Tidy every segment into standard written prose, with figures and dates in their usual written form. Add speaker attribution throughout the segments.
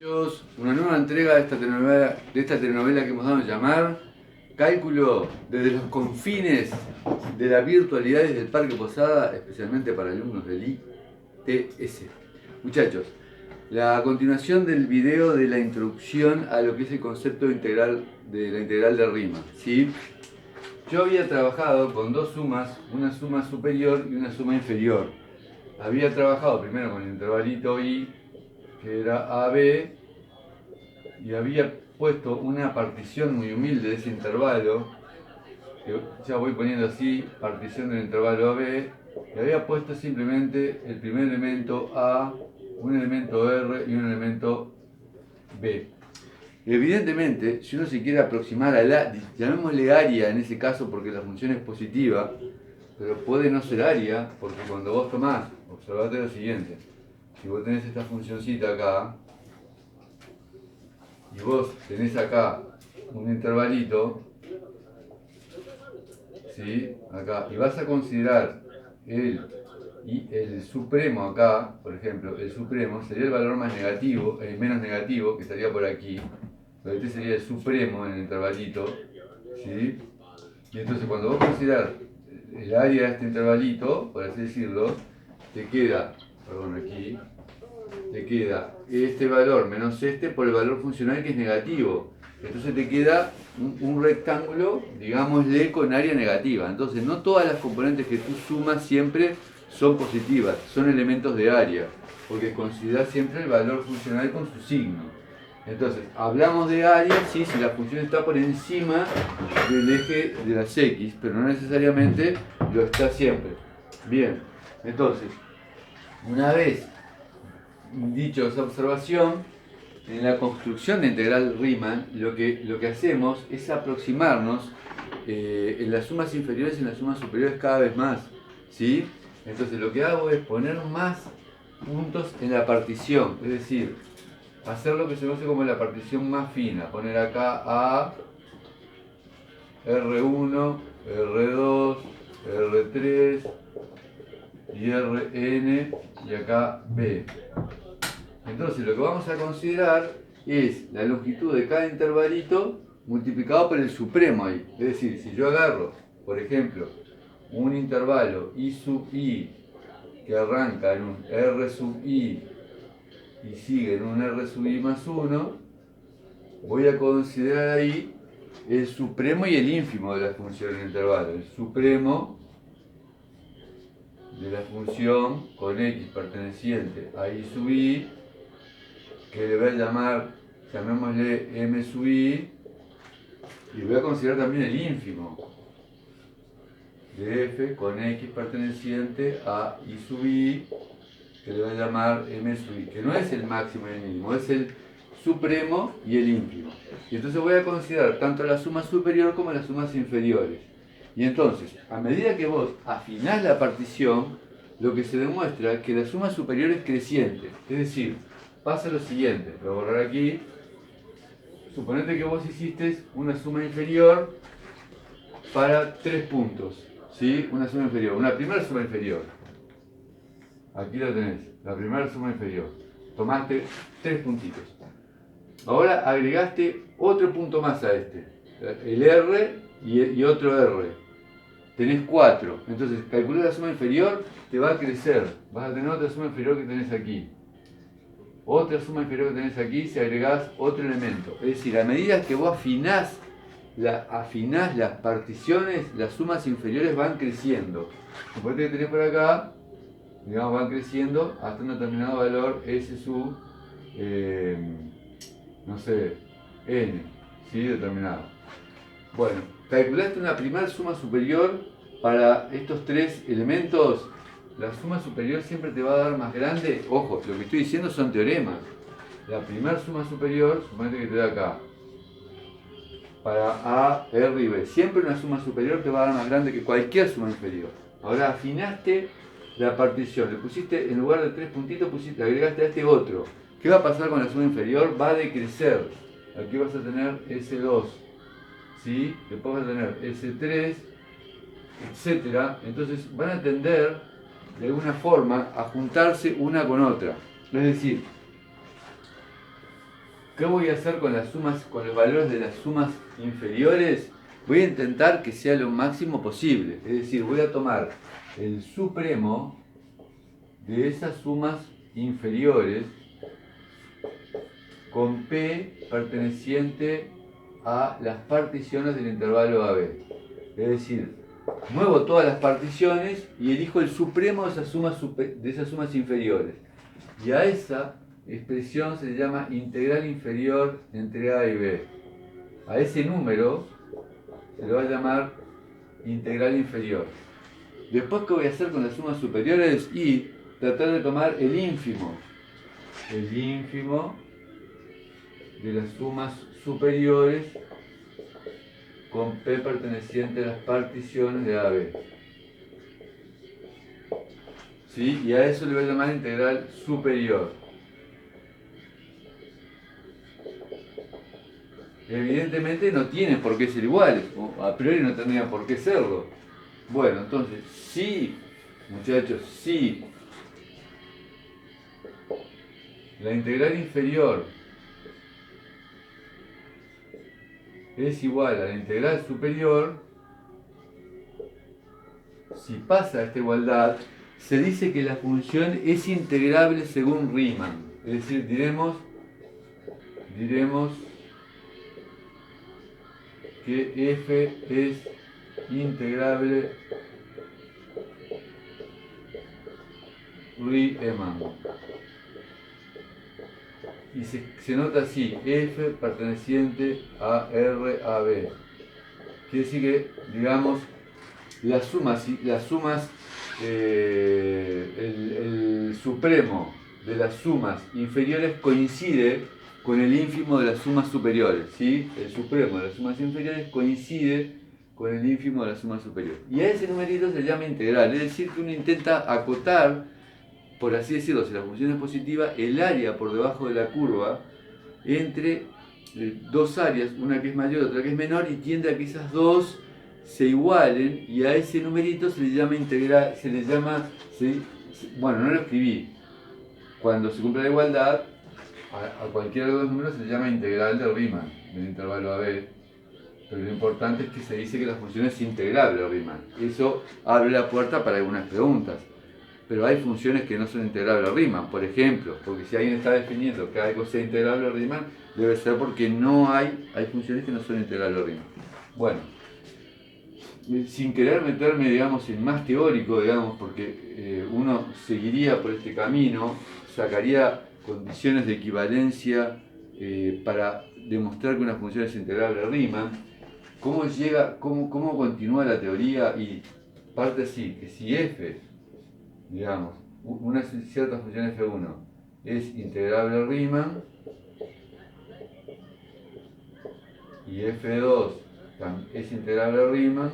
Speaker 1: Una nueva entrega de esta telenovela que hemos dado a llamar Cálculo desde los confines de la virtualidad desde el Parque Posada, especialmente para alumnos del ITS. Muchachos, la continuación del video de la introducción a lo que es el concepto integral de la integral de Riemann, ¿sí? Yo había trabajado con dos sumas, una suma superior y una suma inferior. Había trabajado primero con el intervalito I, que era AB, y había puesto una partición muy humilde de ese intervalo, que ya voy poniendo así, partición del intervalo AB, y había puesto simplemente el primer elemento A, un elemento R y un elemento B. Evidentemente, si uno se quiere aproximar a la, llamémosle área en ese caso porque la función es positiva, pero puede no ser área, porque cuando vos tomás, observate lo siguiente, si vos tenés esta funcioncita acá, y vos tenés acá un intervalito, ¿sí? Acá, y vas a considerar el supremo acá, por ejemplo, el supremo sería el valor más negativo, el menos negativo, que estaría por aquí, pero este sería el supremo en el intervalito, ¿sí? Y entonces cuando vos considerás el área de este intervalito, por así decirlo, te queda, perdón, aquí, te queda este valor menos este por el valor funcional que es negativo. Entonces te queda un rectángulo, digámosle, con área negativa. Entonces no todas las componentes que tú sumas siempre son positivas, son elementos de área, porque consideras siempre el valor funcional con su signo. Entonces, hablamos de área, sí, si la función está por encima del eje de las X, pero no necesariamente lo está siempre. Bien, entonces, una vez dicho esa observación, en la construcción de integral Riemann lo que hacemos es aproximarnos en las sumas inferiores y en las sumas superiores cada vez más, ¿sí? Entonces lo que hago es poner más puntos en la partición, es decir, hacer lo que se conoce como la partición más fina, poner acá A, R1, R2, R3 y Rn y acá B. Entonces lo que vamos a considerar es la longitud de cada intervalito multiplicado por el supremo ahí. Es decir, si yo agarro, por ejemplo, un intervalo I sub I que arranca en un R sub I y sigue en un R sub I más 1, voy a considerar ahí el supremo y el ínfimo de la función en el intervalo. El supremo de la función con X perteneciente a I sub I, que le voy a llamar, llamémosle M sub I, y voy a considerar también el ínfimo de F con X perteneciente a I sub I, que le voy a llamar M sub I, que no es el máximo y el mínimo, es el supremo y el ínfimo. Y entonces voy a considerar tanto la suma superior como las sumas inferiores. Y entonces, a medida que vos afinás la partición, lo que se demuestra es que la suma superior es creciente. Es decir, pasa lo siguiente, lo voy a borrar aquí. Suponete que vos hiciste una suma inferior para 3 puntos, ¿sí? Una suma inferior, una primera suma inferior. Aquí lo tenés, la primera suma inferior. Tomaste 3 puntitos. Ahora agregaste otro punto más a este, el R y otro R. Tenés 4. Entonces, calcular la suma inferior, te va a crecer. Vas a tener otra suma inferior que tenés aquí. Otra suma inferior que tenés aquí si agregás otro elemento. Es decir, a medida que vos afinás las particiones, las sumas inferiores van creciendo. Suponete que tenés por acá, digamos, van creciendo hasta un determinado valor S sub, no sé, N, ¿sí? Determinado. Bueno, calculaste una primera suma superior para estos 3 elementos. La suma superior siempre te va a dar más grande. Ojo, lo que estoy diciendo son teoremas. La primera suma superior, suponete que te da acá, para A, R y B. Siempre una suma superior te va a dar más grande que cualquier suma inferior. Ahora afinaste la partición, le pusiste, en lugar de 3 puntitos, le agregaste a este otro. ¿Qué va a pasar con la suma inferior? Va a decrecer. Aquí vas a tener S2, ¿sí? Después vas a tener S3, etcétera. Entonces van a tender de alguna forma a juntarse una con otra. Es decir, ¿Qué voy a hacer con las sumas, con los valores de las sumas inferiores? Voy a intentar que sea lo máximo posible. Es decir, voy a tomar el supremo de esas sumas inferiores con P perteneciente a las particiones del intervalo AB. Es decir, muevo todas las particiones y elijo el supremo de esas sumas inferiores. Y a esa expresión se le llama integral inferior entre A y B. A ese número se le va a llamar integral inferior. Después, ¿qué voy a hacer con las sumas superiores? Y tratar de tomar el ínfimo de las sumas superiores con P perteneciente a las particiones de AB. ¿Sí? Y a eso le voy a llamar integral superior. Evidentemente no tienen por qué ser iguales, o a priori no tendrían por qué serlo. Bueno, entonces, si, muchachos, si la integral inferior es igual a la integral superior, si pasa esta igualdad, se dice que la función es integrable según Riemann. Es decir, diremos que f es integrable Riemann. Y se nota así, f perteneciente a RAB. Quiere decir que, digamos, las sumas, el supremo de las sumas inferiores coincide con el ínfimo de las sumas superiores, ¿sí? El supremo de las sumas inferiores coincide con el ínfimo de las sumas superiores. Y a ese numerito se llama integral, es decir, que uno intenta acotar, por así decirlo, si la función es positiva, el área por debajo de la curva entre dos áreas, una que es mayor y otra que es menor, y tiende a que esas dos se igualen, y a ese numerito se le llama integral, bueno, no lo escribí. Cuando se cumple la igualdad, a cualquiera de los dos números se le llama integral de Riemann, del intervalo AB. Pero lo importante es que se dice que la función es integrable de Riemann. Eso abre la puerta para algunas preguntas. Pero hay funciones que no son integrables a Riemann, por ejemplo, porque si alguien está definiendo que algo sea integrable a Riemann, debe ser porque no hay funciones que no son integrables a Riemann. Bueno, sin querer meterme, digamos, en más teórico, digamos, porque uno seguiría por este camino, sacaría condiciones de equivalencia para demostrar que una función es integrable a Riemann. ¿Cómo continúa la teoría? Y parte así, que si f, digamos, una cierta función f1 es integrable a Riemann y f2 es integrable a Riemann,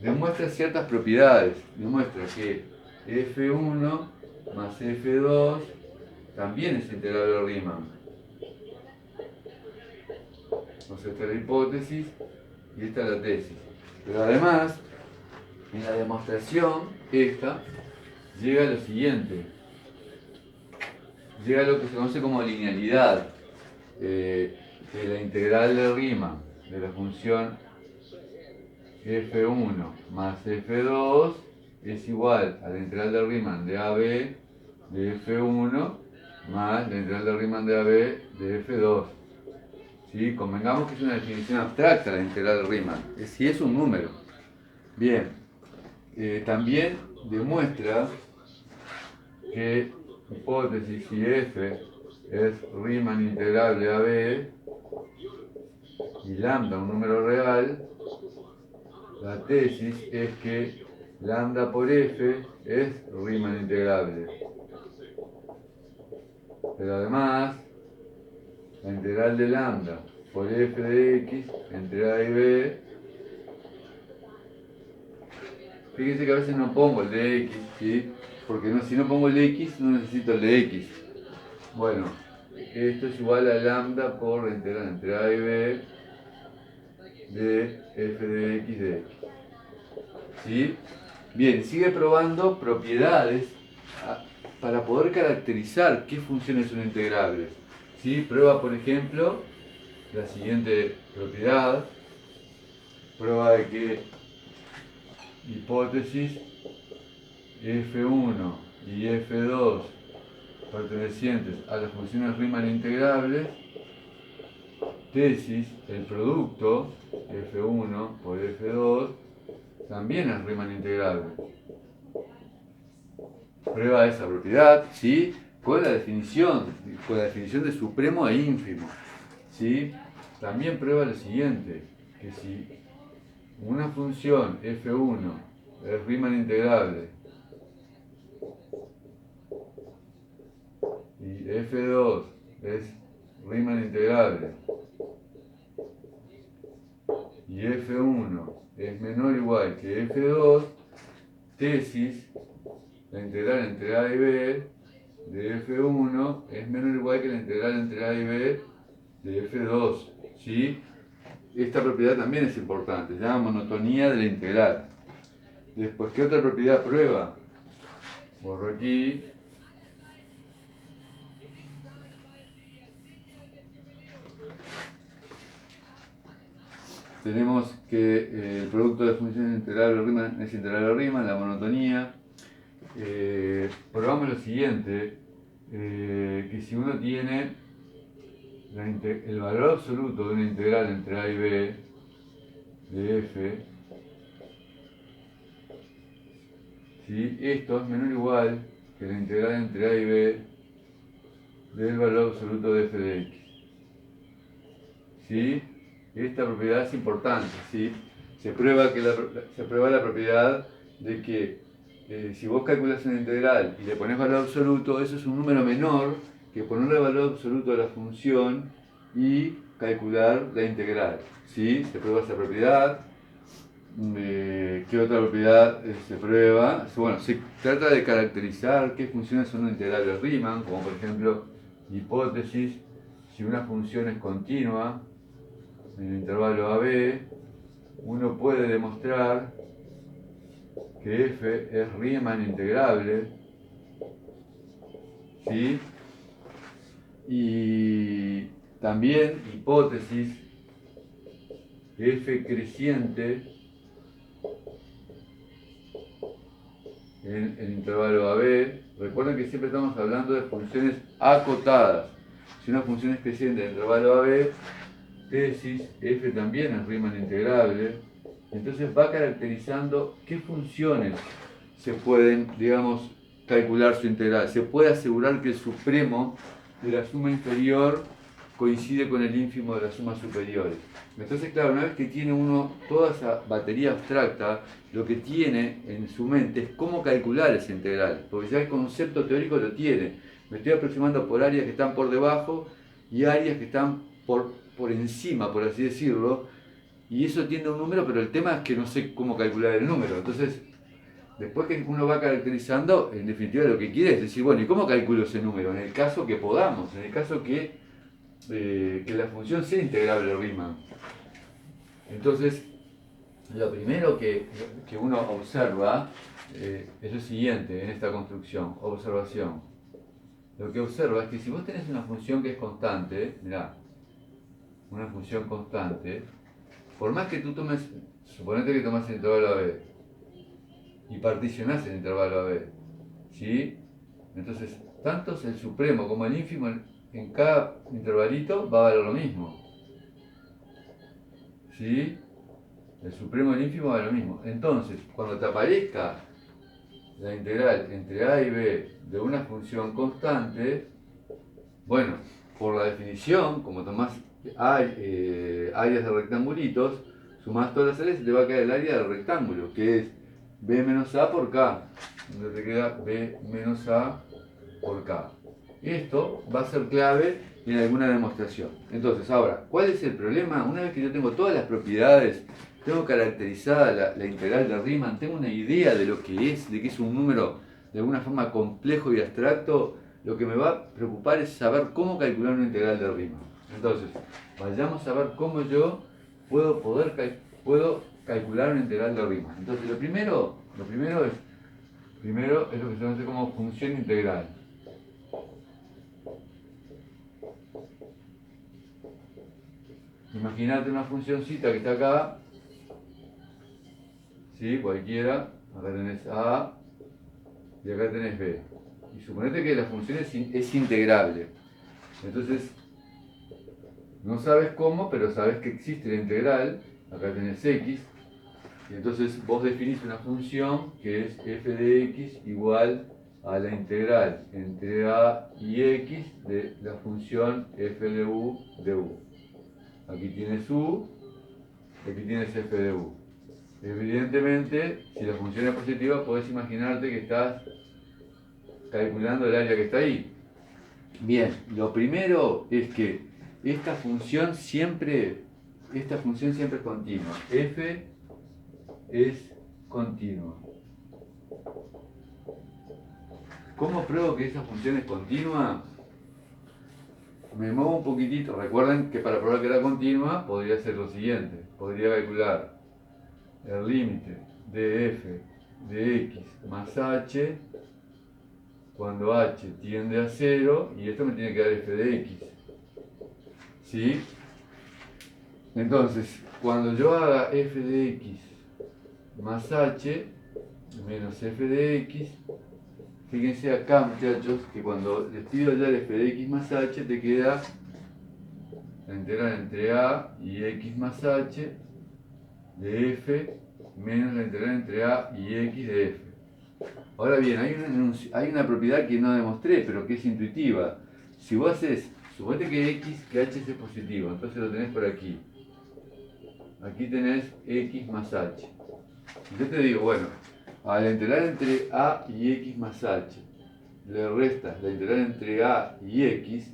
Speaker 1: demuestra ciertas propiedades. Demuestra que f1 más f2 también es integrable a Riemann. Entonces esta es la hipótesis y esta es la tesis. Pero además, en la demostración, esta, llega a lo siguiente. Llega a lo que se conoce como linealidad. Que la integral de Riemann de la función f1 más f2 es igual a la integral de Riemann de AB de f1 más la integral de Riemann de AB de f2. ¿Sí? Convengamos que es una definición abstracta la integral de Riemann, si es un número. Bien, también demuestra que hipótesis si f es Riemann integrable a B y lambda un número real, la tesis es que lambda por f es Riemann integrable. Pero además, la integral de lambda por f de x entre a y b, fíjense que a veces no pongo el de x, ¿sí? Porque si no pongo el de x no necesito el de x. Bueno, esto es igual a lambda por la integral entre a y b de f de x de x. ¿Sí? Bien, sigue probando propiedades para poder caracterizar qué funciones son integrables. ¿Sí? Prueba, por ejemplo, la siguiente propiedad. Prueba de que hipótesis F1 y F2 pertenecientes a las funciones Riemann integrables, tesis, el producto F1 por F2 también es Riemann integrable. Prueba esa propiedad, ¿sí? Con la definición de supremo e ínfimo, ¿sí? También prueba lo siguiente, que si una función F1 es Riemann integrable y F2 es Riemann integrable y F1 es menor o igual que F2, tesis, la integral entre A y B de F1 es menor o igual que la integral entre A y B de F2, ¿sí? Esta propiedad también es importante, se llama monotonía de la integral. Después, ¿qué otra propiedad prueba? Borro aquí. Tenemos que el producto de funciones integrales de Riemann es integral de Riemann, la monotonía. Probamos lo siguiente, que si uno tiene el valor absoluto de una integral entre A y B de f, ¿sí? Esto es menor o igual que la integral entre A y B del valor absoluto de f de x. ¿Sí? Esta propiedad es importante, ¿sí? Se prueba la propiedad de que si vos calculas una integral y le pones valor absoluto, eso es un número menor que ponerle valor absoluto a la función y calcular la integral, ¿sí? Se prueba esa propiedad. ¿Qué otra propiedad se prueba? Bueno, se trata de caracterizar qué funciones son integrales de Riemann, como por ejemplo, hipótesis, si una función es continua en el intervalo AB, uno puede demostrar que f es Riemann integrable, ¿sí? Y también hipótesis f creciente en el intervalo AB. Recuerden que siempre estamos hablando de funciones acotadas. Si una función es creciente en el intervalo AB, tesis f también es Riemann integrable. Entonces va caracterizando qué funciones se pueden, digamos, calcular su integral. Se puede asegurar que el supremo de la suma inferior coincide con el ínfimo de las sumas superiores. Entonces, claro, una vez que tiene uno toda esa batería abstracta, lo que tiene en su mente es cómo calcular esa integral, porque ya el concepto teórico lo tiene. Me estoy aproximando por áreas que están por debajo y áreas que están por encima, por así decirlo, y eso tiene un número, pero el tema es que no sé cómo calcular el número. Entonces, después que uno va caracterizando, en definitiva lo que quiere es decir, bueno, ¿y cómo calculo ese número? En el caso que podamos, en el caso que la función sea integrable de Riemann. Entonces, lo primero que uno observa es lo siguiente en esta construcción, observación. Lo que observa es que si vos tenés una función que es constante, mirá, una función constante, por más que tú tomes, suponete que tomas el intervalo AB y particionás el intervalo AB, ¿sí? Entonces, tanto el supremo como el ínfimo en cada intervalito va a valer lo mismo, ¿sí? El supremo y el ínfimo vale lo mismo. Entonces, cuando te aparezca la integral entre A y B de una función constante, bueno, por la definición, como tomás áreas de rectangulitos, sumás todas las áreas y te va a quedar el área del rectángulo, que es B menos A por K, donde te queda B menos A por K. Esto va a ser clave en alguna demostración. Entonces, ahora, ¿cuál es el problema? Una vez que yo tengo todas las propiedades, tengo caracterizada la integral de Riemann, tengo una idea de lo que es, de que es un número de alguna forma complejo y abstracto, lo que me va a preocupar es saber cómo calcular una integral de Riemann. Entonces, vayamos a ver cómo yo puedo calcular una integral de Riemann. Entonces, lo primero es Primero es lo que se conoce como función integral. Imagínate una funcioncita que está acá, ¿sí? Cualquiera, acá tenés A y acá tenés B. Y suponete que la función es integrable. Entonces, no sabes cómo, pero sabes que existe la integral, acá tenés X, y entonces vos definís una función que es f de X igual a la integral entre A y X de la función f de U de U. Aquí tienes U, aquí tienes f de U. Evidentemente, si la función es positiva, podés imaginarte que estás calculando el área que está ahí. Bien, lo primero es que esta función siempre es continua. F es continua. ¿Cómo pruebo que esa función es continua? Me muevo un poquitito. Recuerden que para probar que era continua podría ser lo siguiente. Podría calcular el límite de f de x más h cuando h tiende a 0 y esto me tiene que dar f de x. ¿Sí? Entonces, cuando yo haga f de x más h menos f de x, fíjense acá, muchachos, que cuando les pido ya el f de x más h, te queda la integral entre a y x más h de f menos la integral entre a y x de f. Ahora bien, hay una propiedad que no demostré, pero que es intuitiva. Si vos haces, suponete que h es positivo, entonces lo tenés por aquí. Aquí tenés x más h. Y yo te digo, bueno, a la integral entre a y x más h le restas la integral entre a y x,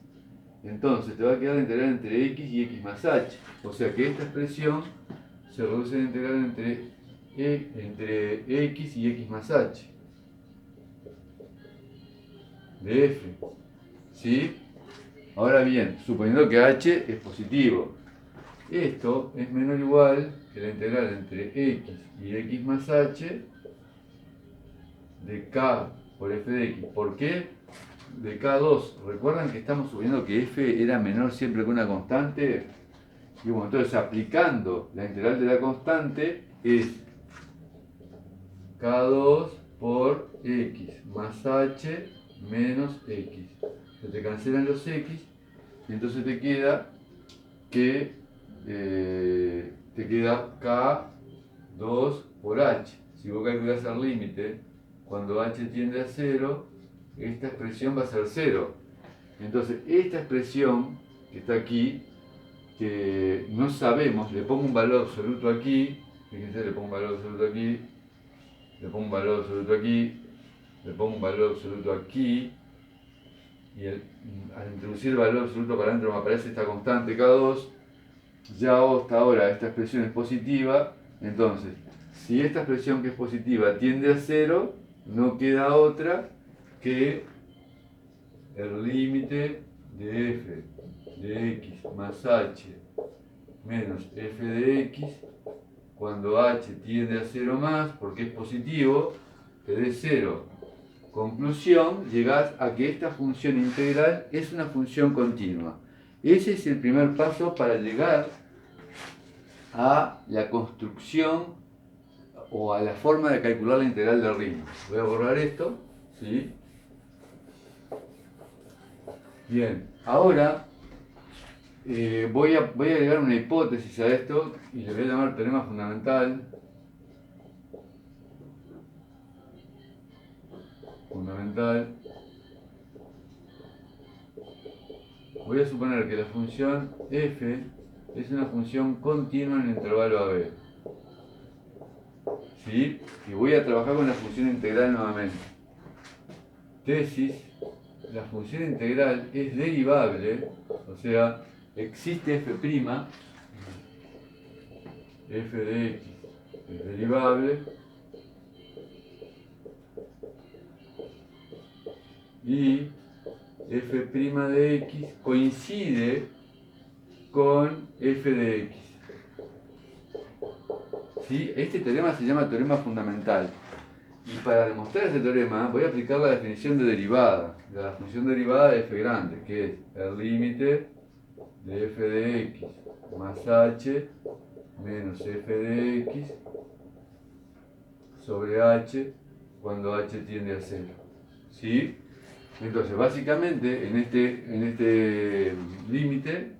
Speaker 1: entonces te va a quedar la integral entre x y x más h. O sea que esta expresión se reduce a la integral entre x y x más h de f. ¿Sí? Ahora bien, suponiendo que h es positivo, esto es menor o igual que la integral entre x y x más h de k por f de x. ¿Por qué? De k2. ¿Recuerdan que estamos subiendo que f era menor siempre que una constante? Y bueno, entonces aplicando la integral de la constante es k2 por x más h menos x. Se te cancelan los x y entonces te queda que te queda k2 por h. Si vos calculás el límite, cuando h tiende a 0, esta expresión va a ser 0. Entonces, esta expresión que está aquí, que no sabemos, le pongo un valor absoluto aquí, fíjense, le pongo un valor absoluto aquí, le pongo un valor absoluto aquí, le pongo un valor absoluto aquí, y al introducir el valor absoluto para adentro me aparece esta constante K2, ya hasta ahora esta expresión es positiva, entonces, si esta expresión que es positiva tiende a 0, no queda otra que el límite de f de x más h menos f de x cuando h tiende a 0 más, porque es positivo, te dé 0. Conclusión, llegás a que esta función integral es una función continua. Ese es el primer paso para llegar a la construcción o a la forma de calcular la integral de Riemann. Voy a borrar esto, ¿sí? Bien, ahora voy a agregar una hipótesis a esto y le voy a llamar teorema fundamental. Voy a suponer que la función f es una función continua en el intervalo AB. ¿Sí? Y voy a trabajar con la función integral nuevamente. Tesis, la función integral es derivable, o sea, existe f', f de x es derivable, y f' de x coincide con f de x. ¿Sí? Este teorema se llama teorema fundamental. Y para demostrar este teorema voy a aplicar la definición de derivada, de la función derivada de f grande, que es el límite de f de x más h menos f de x sobre h cuando h tiende a 0. ¿Sí? Entonces, básicamente, en este límite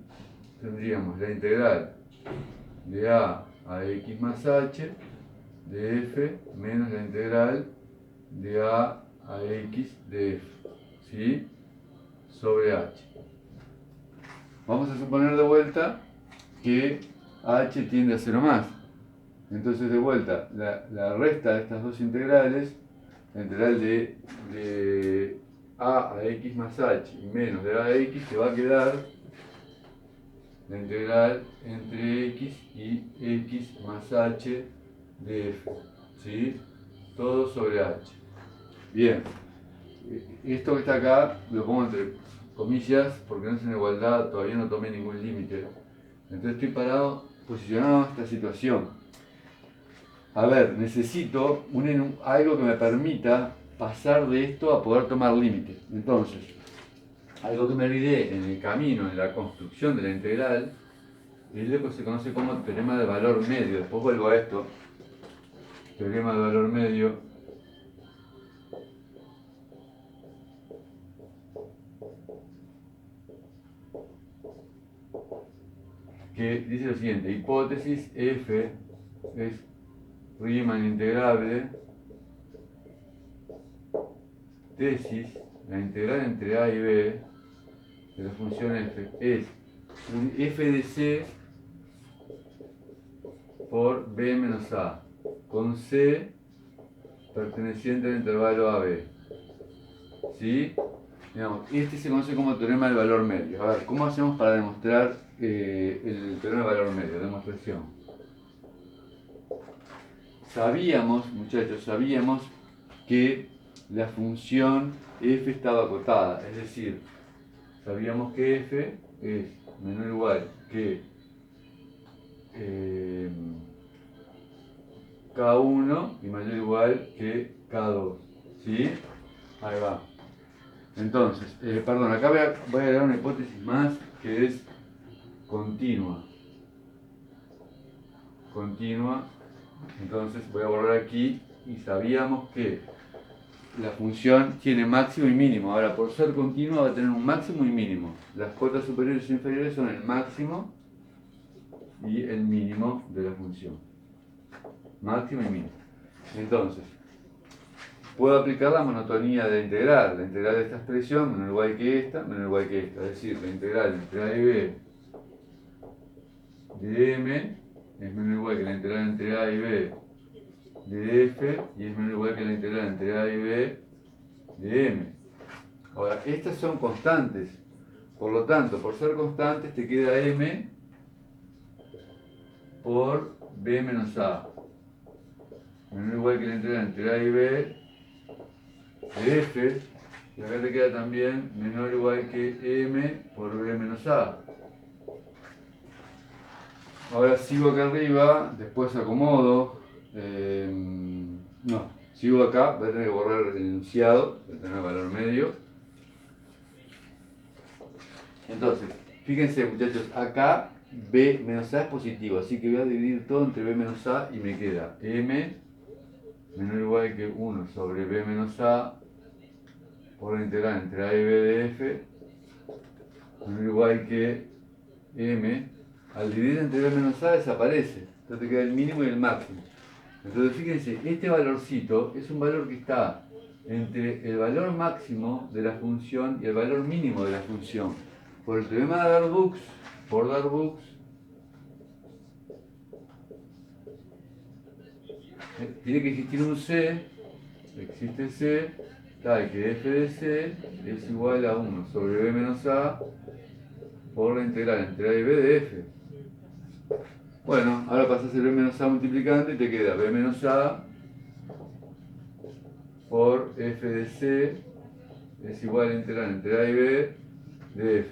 Speaker 1: tendríamos la integral de a x más h de f menos la integral de a x de f, ¿sí? Sobre h. Vamos a suponer de vuelta que h tiende a 0 más. Entonces, de vuelta, la resta de estas dos integrales, la integral de a x más h y menos de a x, te va a quedar la integral entre x y x más h de f, ¿sí? Todo sobre h. Bien, esto que está acá lo pongo entre comillas porque no es una igualdad, todavía no tomé ningún límite. Entonces estoy posicionado en esta situación. A ver, necesito algo que me permita pasar de esto a poder tomar límite. Entonces, algo que me olvidé en el camino, en la construcción de la integral, es lo que se conoce como teorema de valor medio. Después vuelvo a esto. Teorema de valor medio. Que dice lo siguiente: hipótesis f es Riemann integrable. Tesis: la integral entre a y b de la función f es un f de c por b menos a, con c perteneciente al intervalo AB. ¿Sí? Digamos, este se conoce como teorema del valor medio. A ver, ¿cómo hacemos para demostrar el teorema del valor medio? Demostración. Sabíamos que la función f estaba acotada, es decir, sabíamos que f es menor o igual que K1 y mayor o igual que K2. ¿Sí? Ahí va. Entonces, perdón, acá voy a agregar una hipótesis más que es continua. Continua. Entonces voy a borrar aquí y sabíamos que la función tiene máximo y mínimo. Ahora, por ser continua va a tener un máximo y mínimo. Las cotas superiores e inferiores son el máximo y el mínimo de la función. Máximo y mínimo. Entonces, puedo aplicar la monotonía de integral. La integral de esta expresión menor o igual que esta, menor o igual que esta. Es decir, la integral entre a y b de m es menor o igual que la integral entre a y b de f y es menor o igual que la integral entre a y b de m. Ahora, estas son constantes. Por lo tanto, por ser constantes te queda m por b menos a. Menor o igual que la integral entre a y b de f, y acá te queda también menor o igual que m por b menos a. Ahora sigo acá arriba, después acomodo, no, sigo acá, voy a tener que borrar el enunciado, voy a tener valor medio. Entonces, fíjense muchachos, acá b menos a es positivo, así que voy a dividir todo entre b menos a y me queda m menor o igual que 1 sobre b menos a por la integral entre a y b de f menor o igual que m. Al dividir entre b menos a desaparece, entonces te queda el mínimo y el máximo. Entonces fíjense, este valorcito es un valor que está entre el valor máximo de la función y el valor mínimo de la función. Por el teorema de Darboux, tiene que existir un c, existe c, tal que f de c es igual a 1 sobre b menos a por la integral entre a y b de f. Bueno, ahora pasas el b menos a multiplicando y te queda b menos a por f de c es igual a la integral entre a y b de f.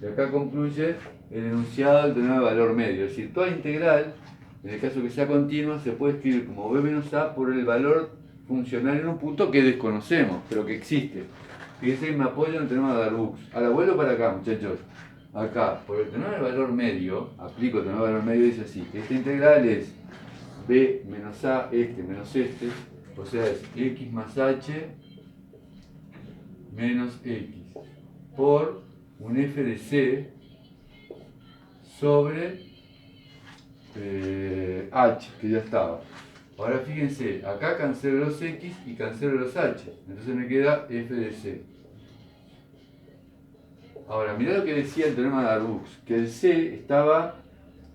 Speaker 1: Y acá concluye el enunciado del teorema de valor medio. Es decir, toda integral, en el caso que sea continua, se puede escribir como b menos a por el valor funcional en un punto que desconocemos, pero que existe. Fíjense que me apoyo en el teorema de Darboux. Ahora vuelvo para acá, muchachos. Acá, por el teorema del valor medio, aplico el teorema del valor medio y dice así. Esta integral es b menos a, menos este, o sea, es x más h menos x por un f de c sobre h, que ya estaba. Ahora fíjense, acá cancelo los x y cancelo los h, entonces me queda f de c. Ahora, mirá lo que decía el teorema de Darboux, que el c estaba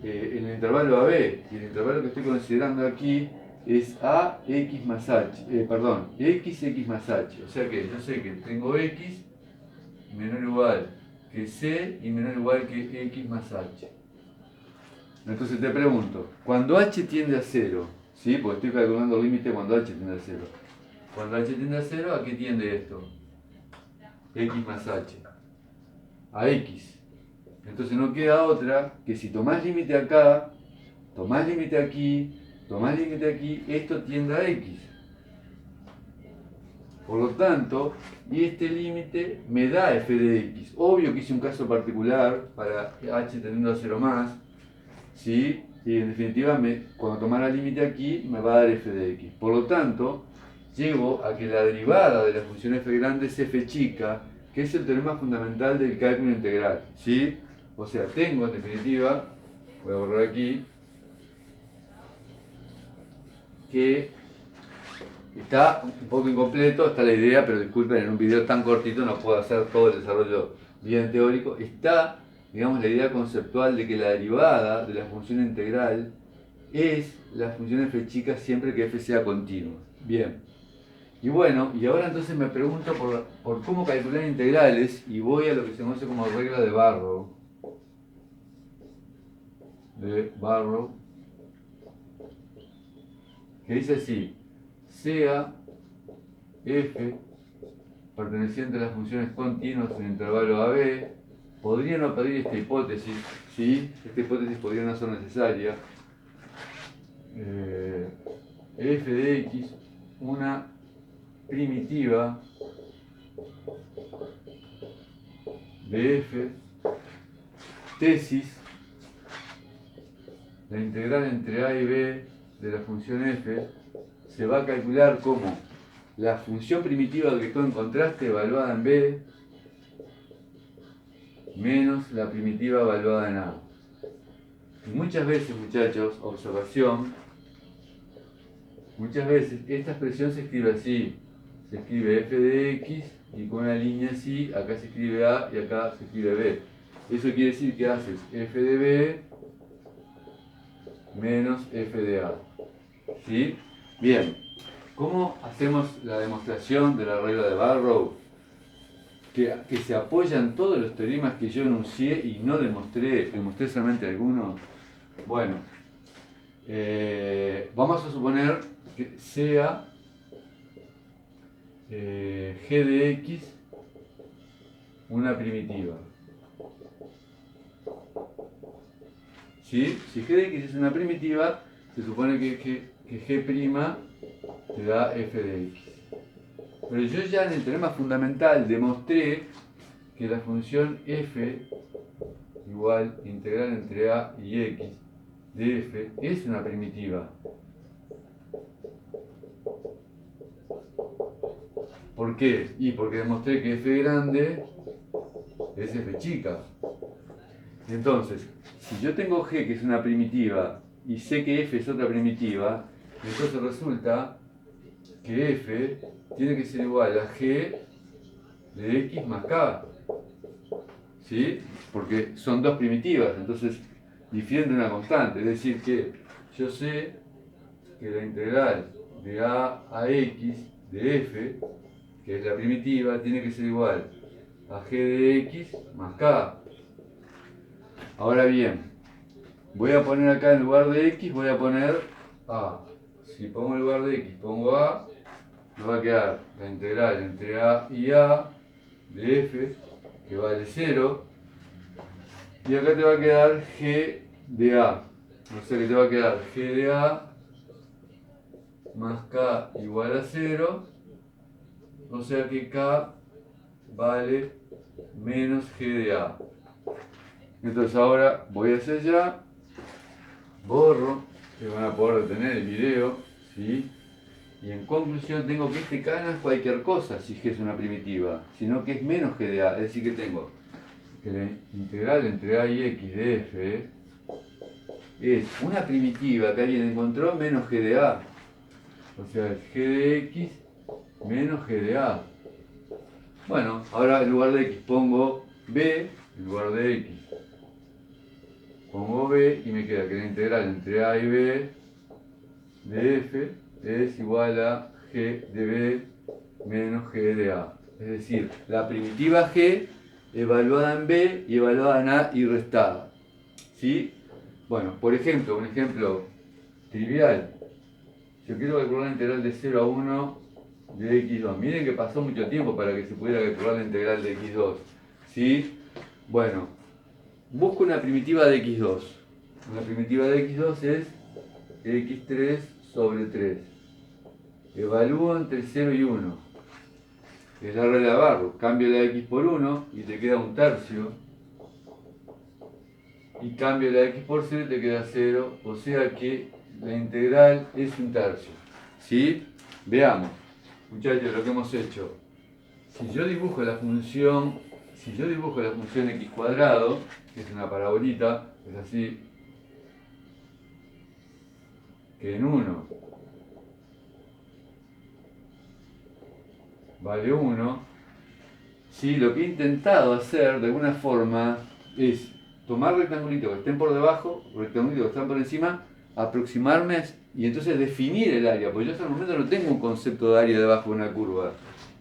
Speaker 1: en el intervalo AB, y el intervalo que estoy considerando aquí es a x más h, x más h, o sea que yo sé que tengo x menor o igual que c y menor o igual que x más h. Entonces te pregunto, cuando h tiende a 0, ¿sí? Porque estoy calculando el límite cuando h tiende a 0. Cuando h tiende a 0, ¿a qué tiende esto? X más h. A x. Entonces no queda otra que si tomás límite acá, tomás límite aquí, tomás límite aquí, esto tiende a x. Por lo tanto, y este límite me da f de x. Obvio que hice un caso particular para h tendiendo a 0 más, ¿sí? Y en definitiva, cuando tomara límite aquí, me va a dar f de x. Por lo tanto, llego a que la derivada de la función f grande es f chica, que es el teorema fundamental del cálculo integral, ¿sí? O sea, tengo en definitiva, voy a borrar aquí, que está un poco incompleto, está la idea, pero disculpen, en un video tan cortito no puedo hacer todo el desarrollo bien teórico. Está, digamos, la idea conceptual de que la derivada de la función integral es la función f chica siempre que f sea continua. Bien. Y bueno, y ahora entonces me pregunto por cómo calcular integrales y voy a lo que se conoce como regla de Barrow. Que dice así: sea f perteneciente a las funciones continuas en el intervalo AB, podría no pedir esta hipótesis, ¿sí? Esta hipótesis podría no ser necesaria. F de x, una primitiva de f, tesis, la integral entre a y b de la función f se va a calcular como la función primitiva que tú encontraste evaluada en b menos la primitiva evaluada en a. Y muchas veces, muchachos, observación, muchas veces esta expresión se escribe así. Se escribe f de x y con una línea así, acá se escribe a y acá se escribe b. Eso quiere decir que haces f de b menos f de a. ¿Sí? Bien. ¿Cómo hacemos la demostración de la regla de Barrow? Que se apoyan todos los teoremas que yo enuncié y no demostré solamente algunos. Bueno, vamos a suponer que sea g de x una primitiva. ¿Sí? Si g de x es una primitiva, se supone que g' te da f de x. Pero yo ya en el teorema fundamental demostré que la función f igual integral entre a y x de f es una primitiva. ¿Por qué? Y porque demostré que f grande es f chica. Entonces, si yo tengo g que es una primitiva y sé que f es otra primitiva, entonces resulta que f tiene que ser igual a g de x más k. ¿Sí? Porque son dos primitivas, entonces difieren de una constante. Es decir, que yo sé que la integral de a x de f, que es la primitiva, tiene que ser igual a g de x más k. Ahora bien, voy a poner acá en lugar de x, voy a poner a. Si pongo en lugar de x, pongo a, me va a quedar la integral entre a y a de f, que vale 0, y acá te va a quedar g de a. O sea que te va a quedar g de a más K igual a 0, o sea que K vale menos G de A. Entonces ahora voy hacia allá, borro, que van a poder detener el video, ¿sí? Y en conclusión tengo que este K no es cualquier cosa si G es una primitiva, sino que es menos G de A, es decir que tengo que la integral entre A y X de F es una primitiva que alguien encontró menos G de A. O sea, es G de X menos G de A. Bueno, ahora en lugar de X pongo B en lugar de X. Pongo B y me queda que la integral entre A y B de F es igual a G de B menos G de A. Es decir, la primitiva G evaluada en B y evaluada en A y restada. ¿Sí? Bueno, por ejemplo, un ejemplo trivial. Yo quiero calcular la integral de 0 a 1 de x2. Miren que pasó mucho tiempo para que se pudiera calcular la integral de x2. ¿Sí? Bueno, busco una primitiva de x2. Una primitiva de x2 es x3 sobre 3. Evalúo entre 0 y 1. Es la regla de Barrow. Cambio la x por 1 y te queda un tercio. Y cambio la x por 0 y te queda 0. O sea que la integral es un tercio. ¿Sí? Veamos, muchachos, lo que hemos hecho. Si yo dibujo la función x cuadrado, que es una parabolita, es así, que en 1 vale 1, ¿sí? Lo que he intentado hacer de alguna forma es tomar rectangulitos que estén por debajo, rectangulitos que están por encima, aproximarme y entonces definir el área, porque yo hasta el momento no tengo un concepto de área debajo de una curva.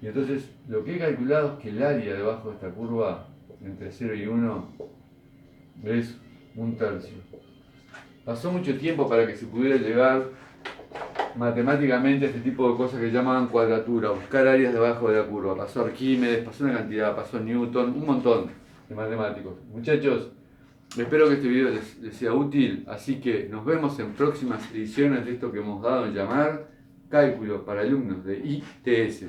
Speaker 1: Y entonces lo que he calculado es que el área debajo de esta curva, entre 0 y 1, es un tercio. Pasó mucho tiempo para que se pudiera llegar matemáticamente a este tipo de cosas que llamaban cuadratura, buscar áreas debajo de la curva. Pasó Arquímedes, pasó una cantidad, pasó Newton, un montón de matemáticos. Muchachos, espero que este video les sea útil, así que nos vemos en próximas ediciones de esto que hemos dado en llamar Cálculo para alumnos de ITS.